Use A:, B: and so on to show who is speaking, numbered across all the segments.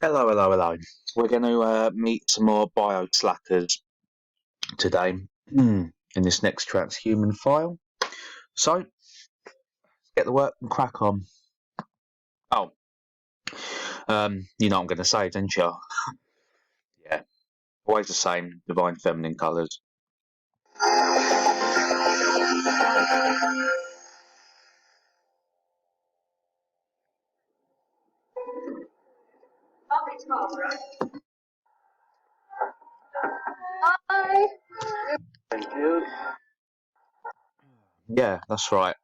A: Hello, hello, hello. We're going to meet some more bio slackers today in this next transhuman file. So, let's get the work and crack on. Oh, you know what I'm going to say, don't you? Yeah, always the same, divine feminine colours.
B: Hi.
A: Thank you. Yeah, that's right.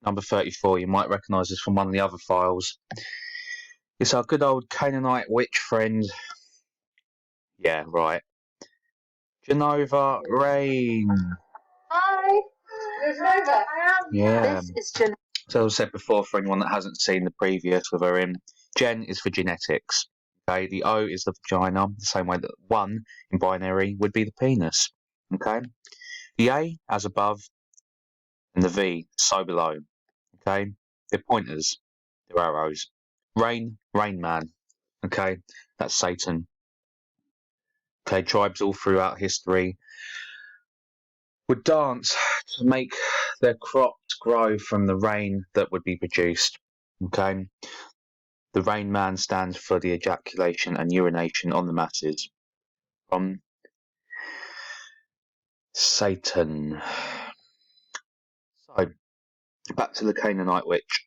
A: Number 34, you might recognise this from one of the other files. It's our good old Canaanite witch friend. Yeah, right. Genova Rain.
B: Hi. There's Nova.
A: Yeah.
B: This is Jen.
A: So as I said before, for anyone that hasn't seen the previous with her in, Gen is for genetics. Okay, the O is the vagina, the same way that 1 in binary would be the penis. Okay, the A as above, and the V so below. Okay, they're pointers, they're arrows. Rain, Rain Man. Okay, that's Satan. Okay, tribes all throughout history would dance to make their crops grow from the rain that would be produced. Okay, the Rain Man stands for the ejaculation and urination on the masses from Satan. So, back to the Canaanite witch.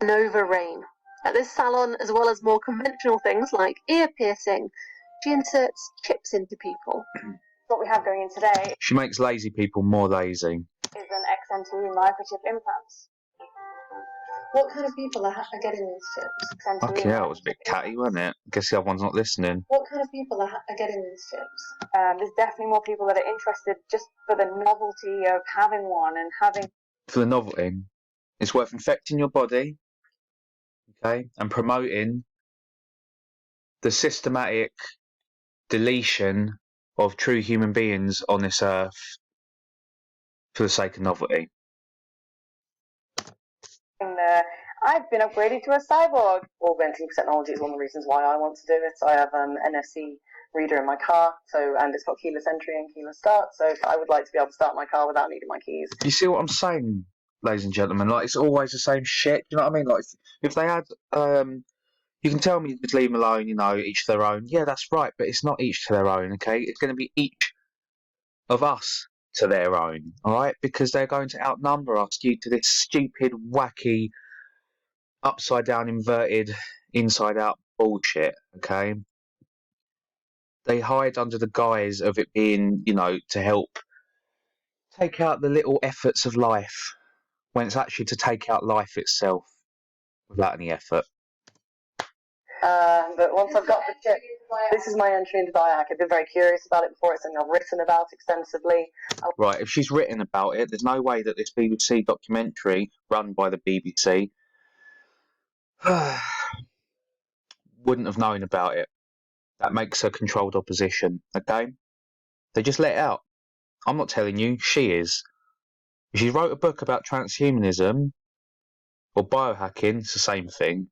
B: Nova Rain. At this salon, as well as more conventional things like ear piercing, she inserts chips into people. What we have going in today
A: She makes lazy people more lazy.
B: is an XMT microchip implants. What kind of people are getting these chips?
A: Fucking hell, it was a bit catty, wasn't it? I guess the other one's not listening.
B: What kind of people are getting these chips? There's definitely more people that are interested just for the novelty of having one and having.
A: For the novelty, it's worth infecting your body, okay, and promoting the systematic deletion of true human beings on this earth for the sake of novelty.
B: I've been upgraded to a cyborg. All Ventricles technology is one of the reasons why I want to do it. I have an NFC reader in my car, and it's got keyless entry and keyless start. So I would like to be able to start my car without needing my keys.
A: You see what I'm saying, ladies and gentlemen? Like, it's always the same shit. You know what I mean? Like, if they had, you can tell me to leave them alone. You know, each to their own. Yeah, that's right. But it's not each to their own. Okay, it's going to be each of us to their own. All right, because they're going to outnumber us due to this stupid, wacky, upside down, inverted, inside out bullshit. Okay. They hide under the guise of it being, you know, to help take out the little efforts of life, when it's actually to take out life itself without any effort.
B: But once I've got the chip, this is my entry into biohack. I've been very curious about it before. It's something I've written about extensively.
A: Right, if she's written about it, there's no way that this BBC documentary run by the BBC wouldn't have known about it. That makes her controlled opposition, okay? They just let it out. I'm not telling you, she is. She wrote a book about transhumanism or biohacking, it's the same thing.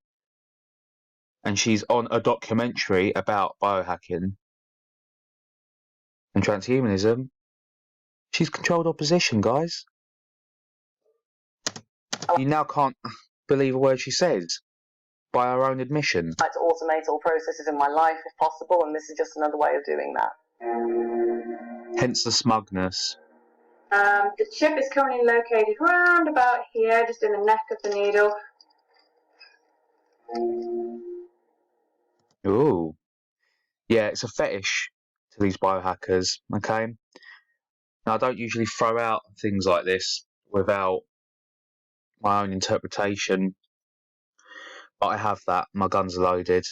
A: And she's on a documentary about biohacking and transhumanism. She's controlled opposition, guys. You now can't believe a word she says, by her own admission.
B: I'd like to automate all processes in my life if possible, and this is just another way of doing that.
A: Hence the smugness.
B: The chip is currently located round about here, just in the neck of the needle.
A: Ooh. Yeah, it's a fetish to these biohackers, okay? Now, I don't usually throw out things like this without my own interpretation, but I have that. My guns are loaded.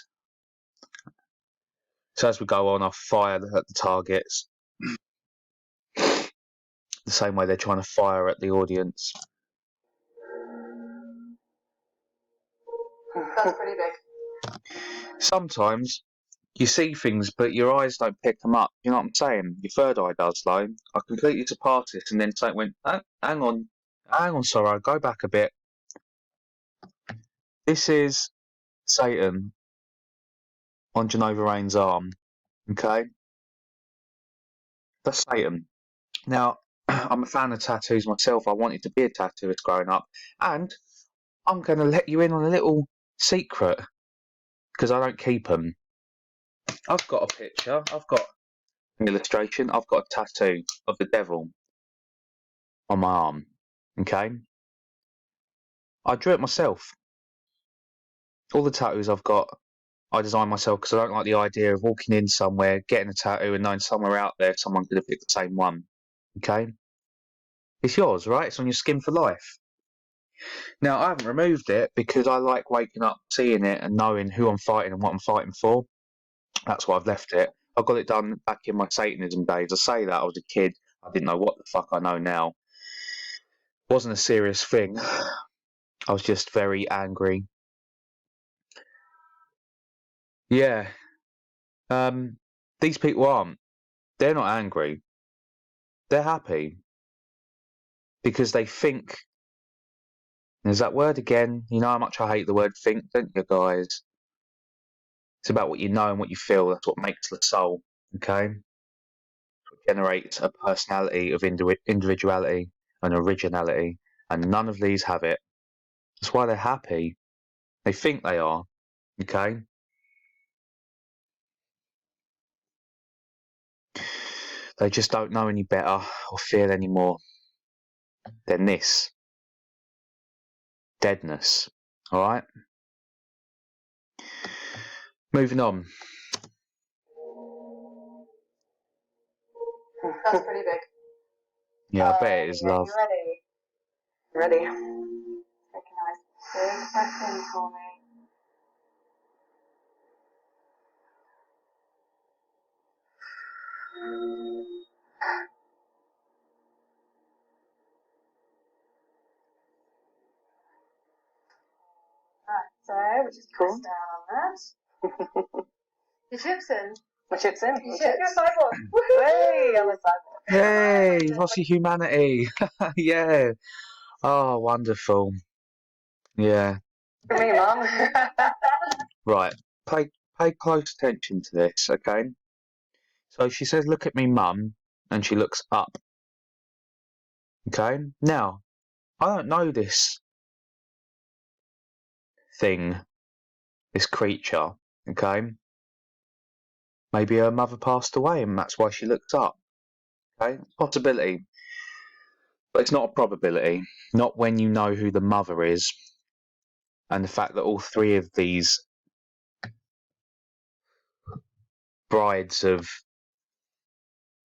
A: So as we go on, I'll fire at the targets the same way they're trying to fire at the audience.
B: That's pretty big.
A: Sometimes you see things, but your eyes don't pick them up. You know what I'm saying? Your third eye does, though. I completely surpassed this, and then something went, oh, hang on, Sorrow, go back a bit. This is Satan on Genova Rain's arm. Okay? That's Satan. Now, I'm a fan of tattoos myself. I wanted to be a tattooist growing up. And I'm going to let you in on a little secret because I don't keep them. I've got a picture. I've got an illustration. I've got a tattoo of the devil on my arm. Okay? I drew it myself. All the tattoos I've got, I designed myself because I don't like the idea of walking in somewhere, getting a tattoo, and knowing somewhere out there someone could have picked the same one. Okay? It's yours, right? It's on your skin for life. Now, I haven't removed it because I like waking up, seeing it, and knowing who I'm fighting and what I'm fighting for. That's why I've left it. I got it done back in my Satanism days. I say that I was a kid. I didn't know what the fuck I know now. It wasn't a serious thing. I was just very angry. Yeah. These people aren't. They're not angry. They're happy. Because they think. There's that word again. You know how much I hate the word think, don't you guys? It's about what you know and what you feel. That's what makes the soul. Okay? Generates a personality of individuality and originality, and none of these have it. That's why they're happy. They think they are. Okay? They just don't know any better or feel any more than this. Deadness. Alright? Moving on.
B: That's pretty big.
A: Yeah, I bet it is, love.
B: You ready? Ready. Take a nice big breath in for me. Right, so we just press down on that. Your chip's in. My chip's in. You're a cyborg. Hey, I'm a cyborg.
A: Hey, lost your humanity. Yeah. Oh, wonderful. Yeah.
B: For me, Mum.
A: Right. Pay close attention to this, okay? So she says, look at me, Mum, and she looks up. Okay? Now, I don't know this thing, this creature, okay? Maybe her mother passed away and that's why she looked up. Okay? Possibility. But it's not a probability. Not when you know who the mother is. And the fact that all three of these brides of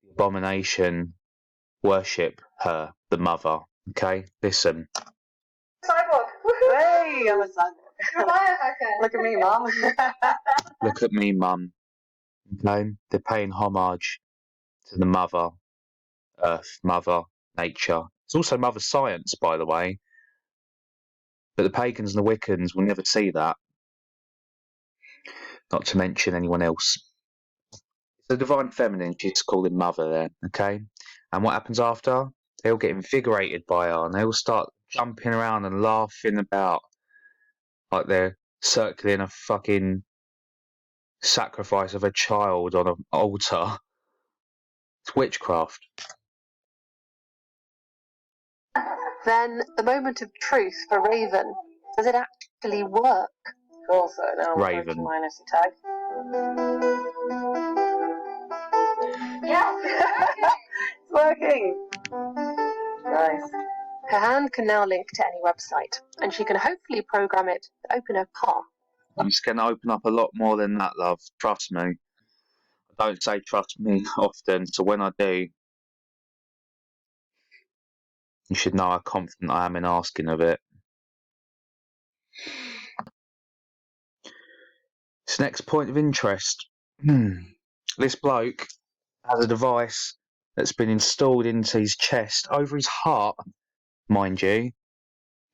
A: the abomination worship her, the mother. Okay? Listen.
B: Cyborg. Hey, I'm a cyborg. You're a biohacker. Look at me, Mum.
A: Look at me, Mum. Okay? They're paying homage to the mother, Earth, Mother, Nature. It's also Mother Science, by the way. But the pagans and the Wiccans will never see that. Not to mention anyone else. It's the divine feminine, she's calling Mother there, okay? And what happens after? They all get invigorated by her and they all start jumping around and laughing about like they're circling a fucking sacrifice of a child on an altar. It's witchcraft.
C: Then the moment of truth for Raven. Does it actually work?
B: Cool, so now I'm
A: Raven.
B: going to my NFC tag. Yes! It's working! Nice.
C: Her hand can now link to any website, and she can hopefully program it to open her car.
A: I'm just going to open up a lot more than that, love. Trust me. I don't say trust me often, so when I do, you should know how confident I am in asking of it. This next point of interest. This bloke has a device that's been installed into his chest, over his heart, mind you.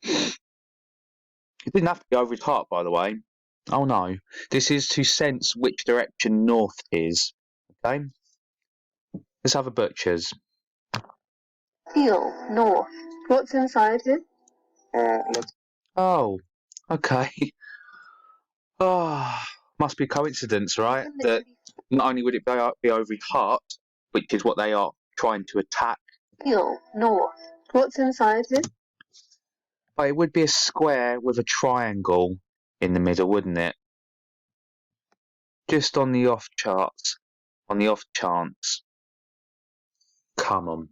A: It didn't have to be over his heart, by the way. Oh no. This is to sense which direction north is. Okay? Let's have a butcher's.
C: Feel north. What's inside it?
A: Oh, okay. Oh, Must be a coincidence, right? That not only would it be over his heart, which is what they are trying to attack.
C: North. What's inside here?
A: But it would be a square with a triangle in the middle, wouldn't it? Just on the off chance. Come on.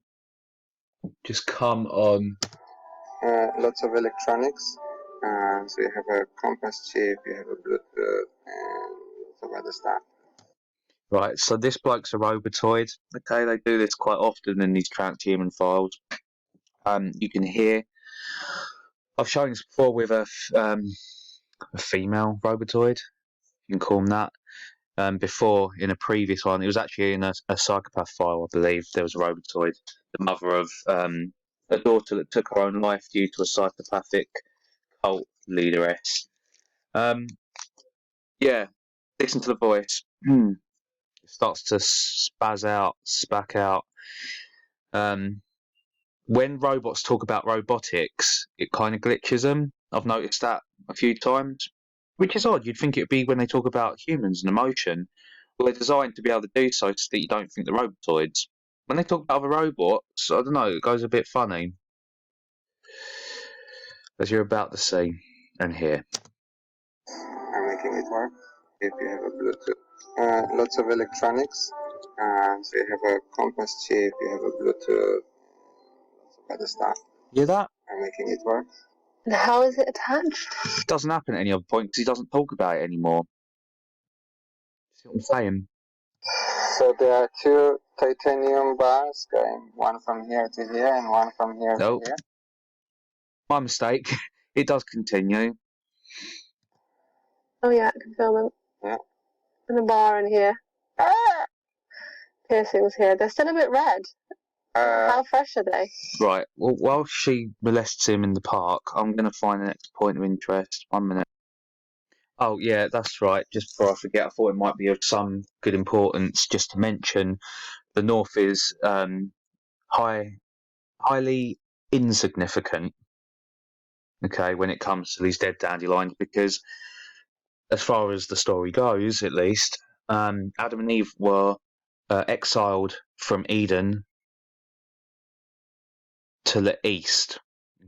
A: Just come on.
D: Lots of electronics. So you have a compass chip, you have a Bluetooth, and some other stuff.
A: Right, so this bloke's a robotoid. Okay, they do this quite often in these transhuman files. You can hear. I've shown this before with a female robotoid. You can call them that. Before, in a previous one, it was actually in a psychopath file, I believe. There was a robotoid, the mother of a daughter that took her own life due to a psychopathic cult leaderess. Yeah, listen to the voice. It starts to spack out. When robots talk about robotics, it kind of glitches them. I've noticed that a few times, which is odd. You'd think it would be when they talk about humans and emotion. Well, they're designed to be able to do so that you don't think they're robotoids. When they talk about other robots, I don't know, it goes a bit funny. As you're about to see and hear.
D: I'm making it work. If you have a Bluetooth. Lots of electronics. So you have a compass chip, you have a Bluetooth, lots of other stuff.
A: Hear that?
D: I'm making it work.
C: And how is it attached?
A: It doesn't happen at any other point because he doesn't talk about it anymore. See what I'm saying?
D: So there are two titanium bars going one from here to here and one from here to here.
A: My mistake. It does continue.
C: Oh yeah, I can feel them.
D: Yeah.
C: And a bar in here. Piercings here. They're still a bit red. How fresh are they?
A: Right. Well, while she molests him in the park, I'm going to find the next point of interest. 1 minute. Oh, yeah, that's right. Just before I forget, I thought it might be of some good importance just to mention the North is highly insignificant, okay, when it comes to these dead dandelions, because as far as the story goes, at least, Adam and Eve were exiled from Eden to the east.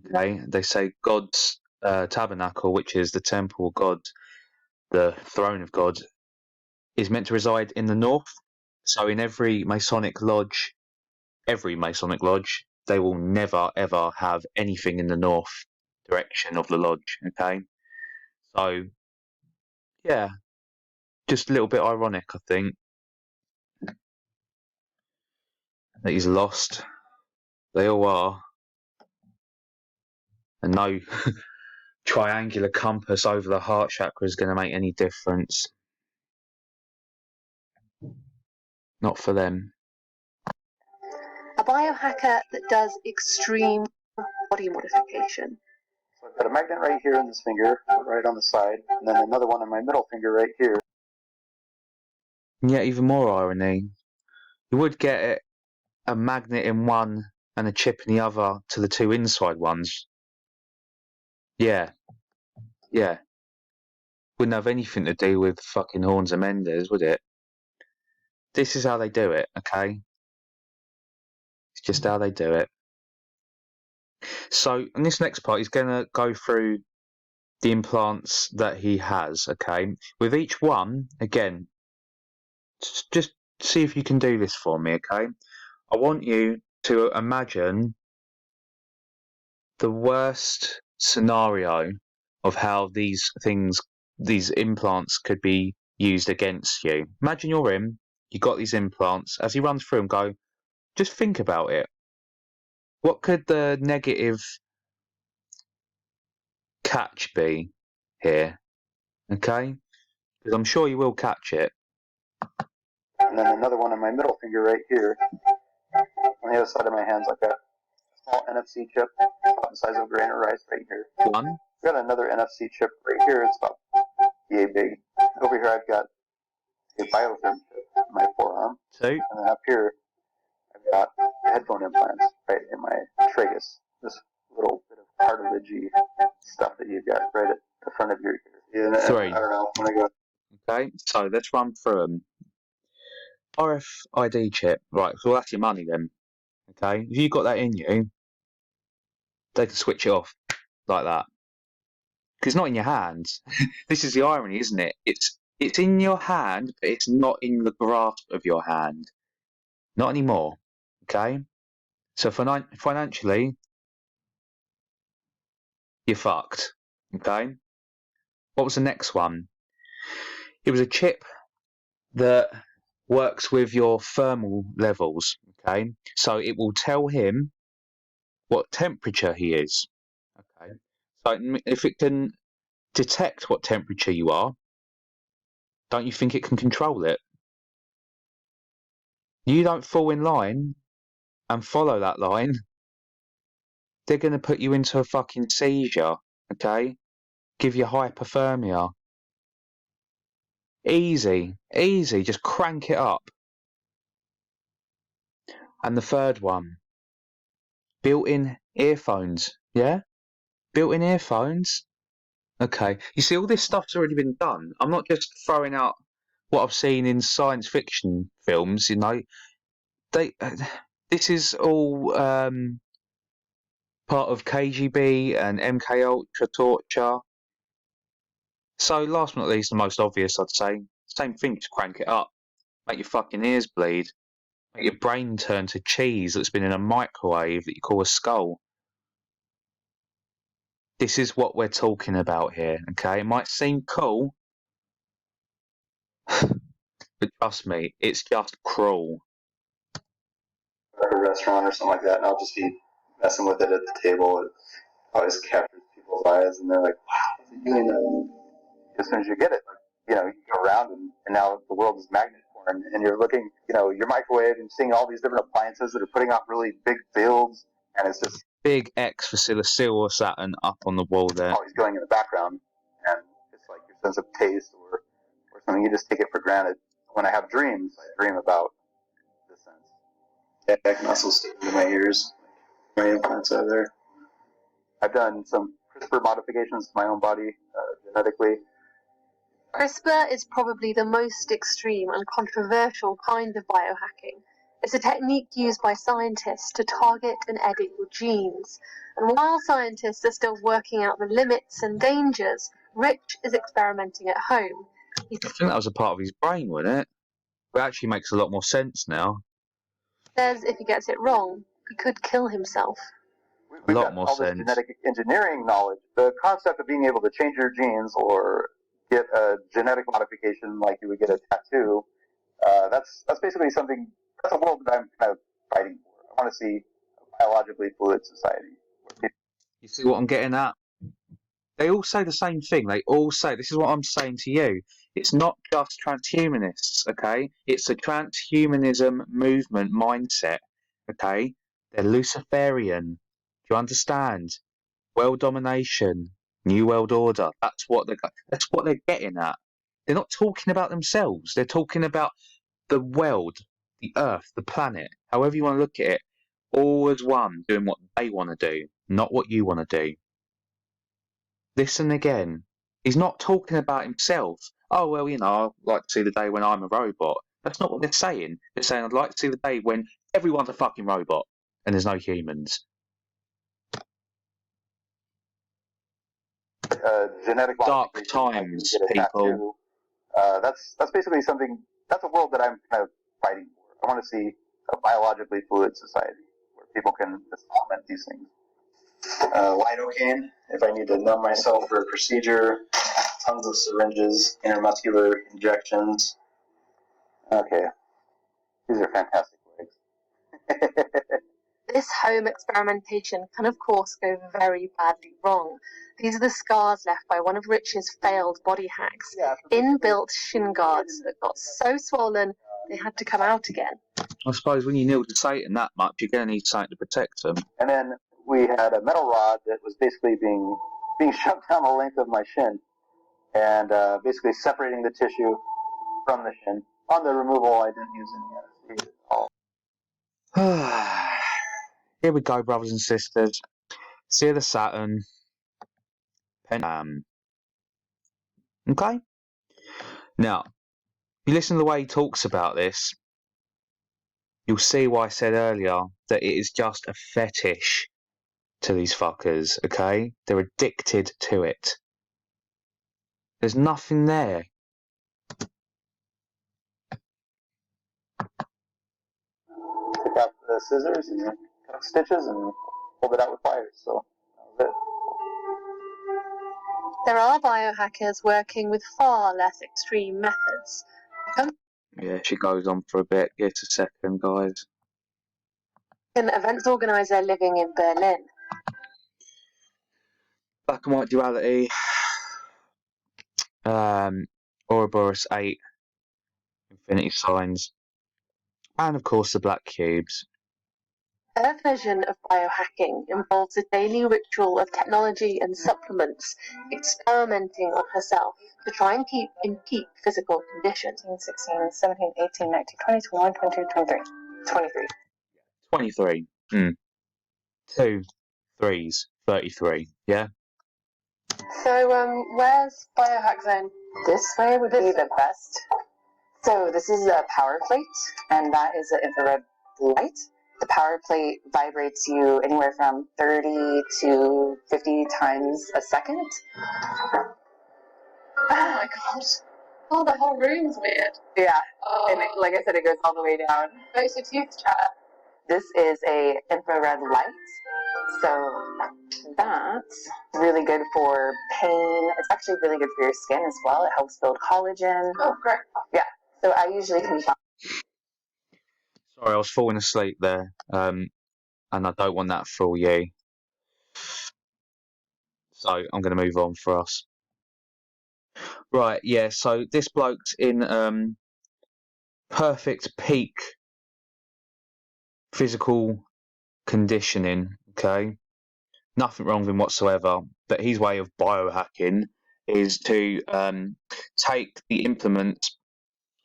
A: Okay, they say God's tabernacle, which is the temple of God, the throne of God, is meant to reside in the north. So in every Masonic lodge, they will never ever have anything in the north direction of the lodge. Okay, so yeah, just a little bit ironic, I think, that he's lost. They all are, and no triangular compass over the heart chakra is going to make any difference. Not for them.
C: A biohacker that does extreme body modification.
E: So I've got a magnet right here in this finger, right on the side, and then another one on my middle finger right here.
A: Yeah, even more irony. You would get a magnet in one and a chip in the other to the two inside ones. Yeah. Wouldn't have anything to do with fucking Horns and Menders, would it? This is how they do it, okay? It's just how they do it. So, in this next part, he's going to go through the implants that he has, okay? With each one, again, just see if you can do this for me, okay? I want you to imagine the worst scenario of how these implants could be used against you. Imagine you're him, you got these implants. As he runs through them, go, just think about it. What could the negative catch be here? Okay? Because I'm sure you will catch it.
E: And then another one on my middle finger right here. On the other side of my hands, I've got a small NFC chip, about the size of a grain of rice right here.
A: One.
E: I've got another NFC chip right here. It's about yay big. Over here, I've got a biofilm chip in my forearm.
A: Two.
E: And then up here, I've got headphone implants right in my tragus. This little bit of cartilagey stuff that you've got right at the front of your ear. Yeah,
A: Three.
E: I don't know. When I go.
A: Okay, so let's run through them. RFID chip, right? So that's your money then. Okay, if you got that in you, they can switch it off like that because it's not in your hand. This is the irony, isn't it? It's in your hand, but it's not in the grasp of your hand. Not anymore. Okay, so financially, you're fucked. Okay, what was the next one? It was a chip that works with your thermal levels. Okay, so it will tell him what temperature he is. Okay, so if it can detect what temperature you are, don't you think it can control it? You don't fall in line and follow that line, they're going to put you into a fucking seizure. Okay, give you hypothermia. Easy, easy, just crank it up. And the third one, built-in earphones. Yeah, built-in earphones. Okay, you see, all this stuff's already been done. I'm not just throwing out what I've seen in science fiction films. You know, they. This is all part of KGB and MK Ultra torture. So, last but not least, the most obvious, I'd say, same thing. Just crank it up, make your fucking ears bleed, make your brain turn to cheese that's been in a microwave that you call a skull. This is what we're talking about here. Okay, it might seem cool. But trust me, it's just cruel.
E: Like a restaurant or something like that, and I'll just be messing with it at the table. It always captures people's eyes, and they're like, "Wow, what's he doing that?" As soon as you get it, like, you know, you go around, and now the world is magnet porn, and you're looking, you know, your microwave, and seeing all these different appliances that are putting out really big fields, and it's just
A: Big X for Silver or Saturn up on the wall there.
E: always going in the background, and it's like your sense of taste or something. You just take it for granted. When I have dreams, I dream about this sense. Yeah, I can also stick into my ears. My implants are there. I've done some CRISPR modifications to my own body genetically.
C: CRISPR is probably the most extreme and controversial kind of biohacking. It's a technique used by scientists to target and edit your genes. And while scientists are still working out the limits and dangers, Rich is experimenting at home.
A: I think that was a part of his brain, wasn't it? It actually makes a lot more sense now.
C: Says if he gets it wrong, he could kill himself.
E: We've
A: lot
E: got
A: more
E: all this
A: sense.
E: genetic engineering knowledge. The concept of being able to change your genes or get a genetic modification like you would get a tattoo, that's basically something, that's a world that I'm kind of fighting for. I want to see a biologically fluid society.
A: You see what I'm getting at? They all say the same thing. They all say, this is what I'm saying to you. It's not just transhumanists, okay? It's a transhumanism movement mindset, okay? They're Luciferian. Do you understand? World domination, new world order. That's what they're getting at. They're not talking about themselves. They're talking about the world, the earth, the planet, however you want to look at it, all as one, doing what they want to do, not what you want to do. Listen again. He's not talking about himself. Oh, well, you know, I'd like to see the day when I'm a robot. That's not what they're saying. They're saying, I'd like to see the day when everyone's a fucking robot and there's no humans.
E: Genetic
A: Dark
E: modification,
A: times,
E: like you get a
A: people.
E: tattoo. That's basically something, that's a world that I'm kind of fighting for. I want to see a biologically fluid society where people can just augment these things. Lidocaine, if I need to numb myself for a procedure, tons of syringes, intermuscular injections. Okay, these are fantastic legs.
C: This home experimentation can of course go very badly wrong. These are the scars left by one of Rich's failed body hacks. Inbuilt shin guards that got so swollen they had to come out again.
A: I suppose when you kneel to Satan that much, you're going to need something to protect them.
E: And then we had a metal rod that was basically being shoved down the length of my shin and basically separating the tissue from the shin. On the removal, I didn't use any anesthesia at all.
A: Here we go, brothers and sisters. See the Saturn. Okay? Now, if you listen to the way he talks about this, you'll see why I said earlier that it is just a fetish to these fuckers, okay? They're addicted to it. There's nothing there.
E: Took out the scissors and cut stitches and pulled it out with pliers. So that was it.
C: There are biohackers working with far less extreme methods.
A: Yeah, she goes on for a bit. Just a second, guys.
C: An events organizer living in Berlin.
A: Black and white duality. Ouroboros 8. Infinity signs. And of course the black cubes.
C: Her version of biohacking involves a daily ritual of technology and supplements, experimenting on herself to try and keep in peak physical condition.
B: 16, 17, 18, 19, 20, 21, 22, 23. 23.
A: 23. 2 3s. 33. Yeah?
C: So, where's Biohack Zone?
B: This way would be the best. So this is a power plate, and that is an infrared light. The power plate vibrates you anywhere from 30 to 50 times a second.
C: Oh my god. Oh, the whole room's weird.
B: Yeah,
C: Oh.
B: and like I said, it goes all the way down.
C: Where's your tooth chatter?
B: This is a infrared light, so that's really good for pain. It's actually really good for your skin as well. It helps build collagen.
C: Oh, great.
B: Yeah, so I usually can find.
A: Sorry, I was falling asleep there. And I don't want that for you. So I'm going to move on for us. Right, yeah, so this bloke's in perfect peak physical conditioning, okay? Nothing wrong with him whatsoever. But his way of biohacking is to take the implements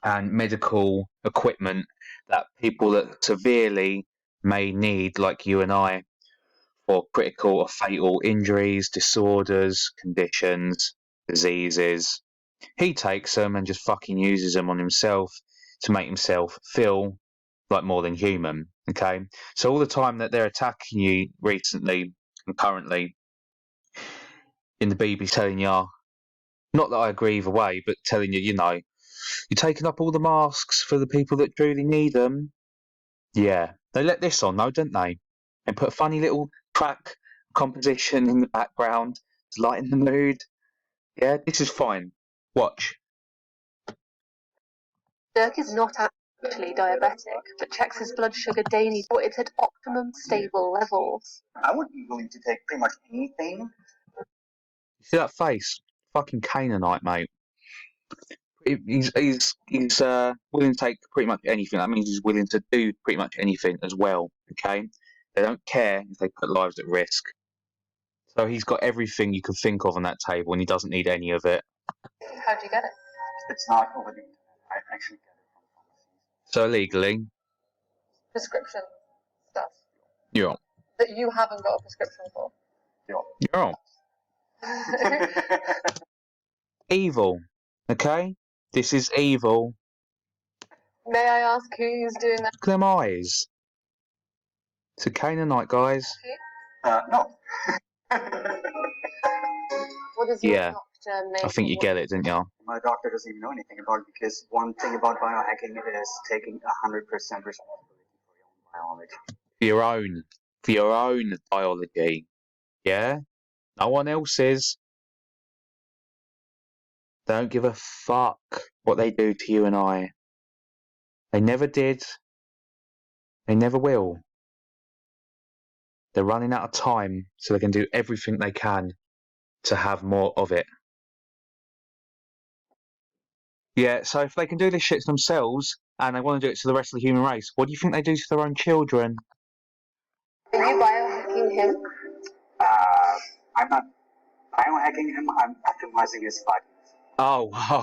A: and medical equipment that people that severely may need, like you and I, for critical or fatal injuries, disorders, conditions, diseases. He takes them and just fucking uses them on himself to make himself feel like more than human. Okay, so all the time that they're attacking you recently and currently in the BBC telling you, not that I agree either way, but telling you, you're taking up all the masks for the people that truly need them. Yeah, they let this on though, don't they? And put a funny little track composition in the background to lighten the mood. Yeah, this is fine. Watch.
C: Dirk is not actually diabetic, but checks his blood sugar daily for it's at optimum stable levels.
E: I would be willing to take pretty much anything.
A: You see that face? Fucking Canaanite, mate. He's willing to take pretty much anything. That means he's willing to do pretty much anything as well. Okay, they don't care if they put lives at risk. So he's got everything you could think of on that table, and he doesn't need any of it.
C: How'd you get it?
E: It's not over the internet. I actually get it from pharmacies.
A: So legally,
C: Prescription stuff
A: you're on.
C: that you haven't got a prescription for.
A: You're on. Evil. Okay, this is evil.
C: May I ask who's doing that?
A: Look at them eyes. It's a Canaanite, guys.
E: No.
C: What does your
A: Yeah.
C: doctor make?
A: I think you get it, didn't you?
F: My doctor doesn't even know anything about it because one thing about biohacking is taking 100% responsibility for your own biology.
A: For your own biology. Yeah? No one else's. They don't give a fuck what they do to you and I. They never did. They never will. They're running out of time, so they can do everything they can to have more of it. Yeah, so if they can do this shit to themselves and they want to do it to the rest of the human race, what do you think they do to their own children?
C: Are you biohacking him?
F: I'm not biohacking him, I'm optimizing his body.
A: Oh,